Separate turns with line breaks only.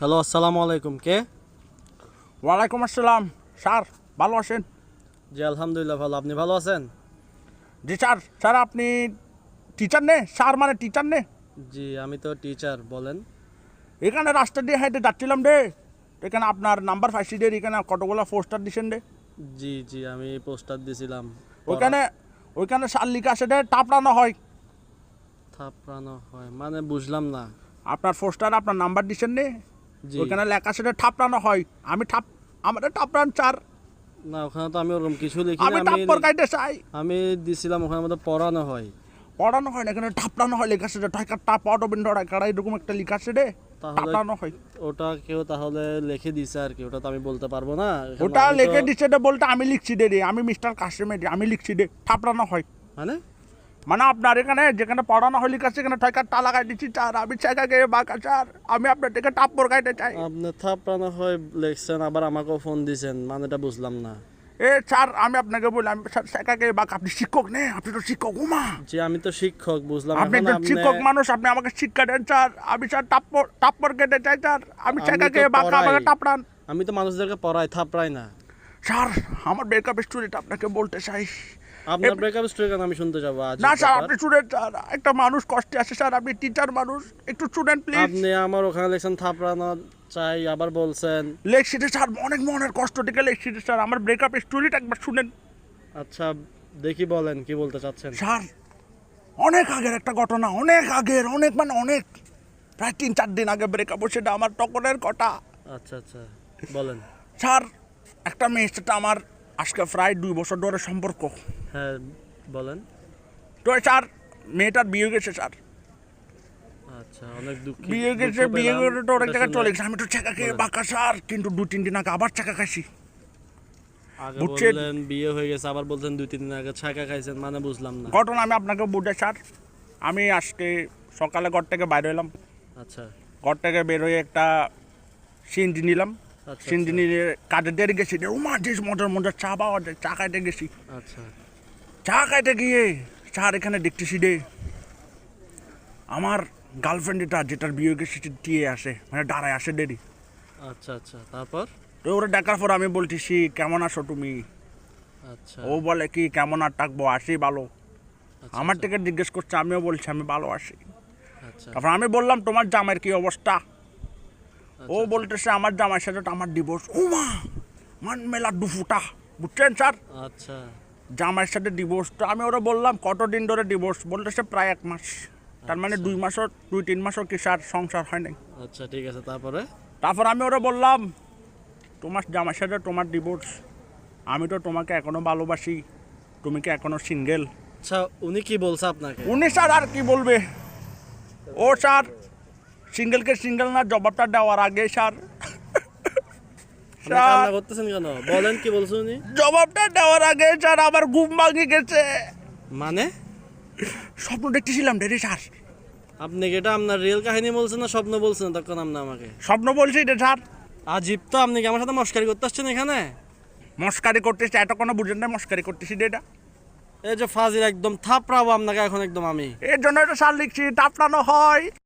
Hello, আসসালামু আলাইকুম। কে?
ওয়ালাইকুম আসসালাম। স্যার ভালো আছেন?
জি আলহামদুলিল্লাহ ভালো। আপনি ভালো আছেন?
জি স্যার। স্যার আপনি টিচার নে? স্যার মানে টিচার নে?
জি আমি তো টিচার। বলেন।
এখানে রাস্তা দিয়ে হেঁটে যাচ্ছিলাম রে, এখানে আপনার নাম্বার পাইছি রে, এখানে কতগুলো পোস্টার দিছেন রে।
জি জি আমি পোস্টার দিছিলাম।
ওইখানে ওইখানে স্যার লিখা আছে রে, টাপড়ানো হয়।
থাপড়ানো হয় মানে বুঝলাম না।
আপনার পোস্টার আপনার নাম্বার দিছেন নে,
জি
ওইখানে লেখা আছে রে ঠাপড়ানো হয়। আমাদের টাপড়ান স্যার।
না, ওখানে তো আমি ওরকম কিছু লিখি
আমি
না।
টাপ্পর কাইতে চাই।
আমি দিছিলাম ওখানে মধ্যে পড়ানো হয়।
পড়ানো হয় না, এখানে ঠাপড়ানো হয় লেখা আছে রে। ঢাকা টাপ অটোবিন্দ ঢাকা এরকম একটা লেখা আছে রে,
তাহলে
টাপড়ানো হয়।
ওটা কেউ তাহলে লিখে দিছে আর কি, ওটা তো আমি বলতে পারবো না।
ওটা
আমি তো-
লিখে দিচ্ছে রে বলতে আমি লিখছি রে, আমি মিস্টার কাশিমের আমি লিখছি রে, ঠাপড়ানো হয়।
মানে
মানে আপনার এখানে যেখানে পড়ানো হয় লিখা সেখানে ঠয়কার টা লাগাই দিচ্ছি স্যার। আমি চাকা গিয়ে বাঁকা স্যার, আমি আপনার থেকে টাপ্পর গাইতে চাই।
আপনি থাপড়ানো হয় লিখছেন, আবার আমাকেও ফোন দিছেন, মানেটা বুঝলাম না।
এ স্যার আমি আপনাকে বলি, আমি স্যার চাকা গিয়ে বাঁকা। আপনি শিক্ষক নে? আপনি তো শিক্ষক উমা।
জি আমি তো শিক্ষক, বুঝলাম।
আপনি
এখন
একজন শিক্ষক মানুষ, আপনি আমাকে শিক্ষা দেন স্যার। আমি স্যার টাপ্পর কেটে চাই স্যার। আমি
আমি
চাকা
তো
গিয়ে বাঁকা, আমাকে
পড়াই।
টাপড়ান।
আমি তো মানুষদেরকে পড়াই, থাপড়াই না।
স্যার আমার ব্রেকআপ স্টোরিটা আপনাকে বলতে চাই।
আপনার ব্রেকআপ স্টোরি কেন আমি শুনতে যাবো আজ?
না স্যার আপনি স্টুডেন্ট স্যার, একটা মানুষ কষ্টে আছে স্যার, আপনি টিচার মানুষ, একটু স্টুডেন্ট প্লিজ।
আপনি আমার ওখানে লেখছেন থাপড়ানো চাই, আবার বলছেন।
লেখছিতে স্যার, অনেক মনের কষ্ট থেকে লেখছিতে স্যার, আমার ব্রেকআপ স্টোরিটা একবার শুনেন।
আচ্ছা দেখি, বলেন কি বলতে চাচ্ছেন।
স্যার অনেক আগের একটা ঘটনা, অনেক আগের, অনেক মানে অনেক, প্রায় 3-4 দিন আগে ব্রেকআপ, সেটা আমার তখনের কথা।
আচ্ছা আচ্ছা বলেন।
স্যার একটা মেয়ের সাথে আমার আজকে প্রায় 2 বছর ধরে সম্পর্ক।
হ্যাঁ বলেন।
তো স্যার মেয়েটার বিয়ে গেছে স্যার,
আচ্ছা অনেক দুঃখিত।
বিয়ে গেছে,
দুঃখ
বিয়ে
পেলাম
করে তো অনেক
এটা
জায়গায়
শুনে।
চলে গেছে। আমি তো চাকা খেয়ে
বলেন।
বাঁকা স্যার, কিন্তু 2-3 দিন আগে আবার চাকা খাইছি।
আগে
বুঝছেন?
বললেন বিয়ে হয়ে গেছে, আবার বলছেন 2-3 দিন আগে ছাকা খাইছেন, মানে বুঝলাম না।
ঘটনা আমি আপনাকে বুঝাই স্যার। আমি আজকে সকালে ঘর থেকে বাইরে হলাম,
আচ্ছা
ঘর থেকে বের হয়ে একটা সিএনজি নিলাম।
আচ্ছা
সিএনজি নিয়ে কাজের দেরি গেছি রে, উমা যে মজার মজার চা পাওয়া যায়, চা খাইতে গেছি।
আচ্ছা
চা খাইতে গিয়ে স্যার এখানে দেখতেছি রে, আমার গার্লফ্রেন্ড যেটার বিয়ে গেছে দিয়ে আসে, মানে দাঁড়ায় আসে দেরি।
আচ্ছা আচ্ছা তারপর?
তো ওরা দেখার পর আমি বলতেছি কেমন আছো তুমি?
আচ্ছা
ও বলে কি কেমন আর থাকবো, আসি ভালো।
আচ্ছা,
আমার
আচ্ছা,
থেকে জিজ্ঞেস করছে, আমিও বলছি আমি ভালো আছি।
আচ্ছা
তারপর আমি বললাম তোমার জামাইয়ের কি অবস্থা? ও
আচ্ছা,
বলতেছে আমার জামাইয়ের সাথে তো আমার ডিভোর্স। উমা মান মেলা দুফুটা, বুঝছেন স্যার?
আচ্ছা
জামাইয়ের সাথে ডিভোর্স। তো আমি ওরা বললাম কতদিন ধরে ডিভোর্স? বলতেছে প্রায় 1 মাস। তার মানে 2 মাসও 2-3 মাসও কি স্যার সংসার হয় নাই।
আচ্ছা ঠিক আছে তারপরে?
তারপর আমি ওরা বললাম তোমার জামাইয়ের সাথে তোমার ডিভোর্স, আমি তো তোমাকে এখনো ভালোবাসি, তুমি কি এখনো সিঙ্গেল?
আচ্ছা উনি কি বলছে আপনাকে?
উনি স্যার আর কি বলবে, ও স্যার সিঙ্গেলকে সিঙ্গেল না জবাবটা দেওয়ার আগে স্যার,
আপনি কান্না করতেছেন কেন? বলেন কি বলছে উনি?
জবাবটা দেওয়ার আগে স্যার আমার ঘুম ভাঙে গেছে।
মানে
স্বপ্ন দেখতেছিলাম রে স্যার।
আপনি কি এটা আপনার রিয়েল কাহিনী বলছেন না স্বপ্ন বলছেন তখন আপনি আমাকে?
স্বপ্ন বলছি রে স্যার।
আজীব তো, আপনি কি আমার সাথে মস্কারি করতে আসছেন এখানে?
মস্কারি করতেছি, এটা কোনো বুঝেন না, মস্কারি করতেছি রে এটা।
এই যে ফাজিল, একদম থাপড়াবো আপনাকে এখন একদম আমি।
এর জন্য এটা স্যার লিখছি টাপটানো হয়।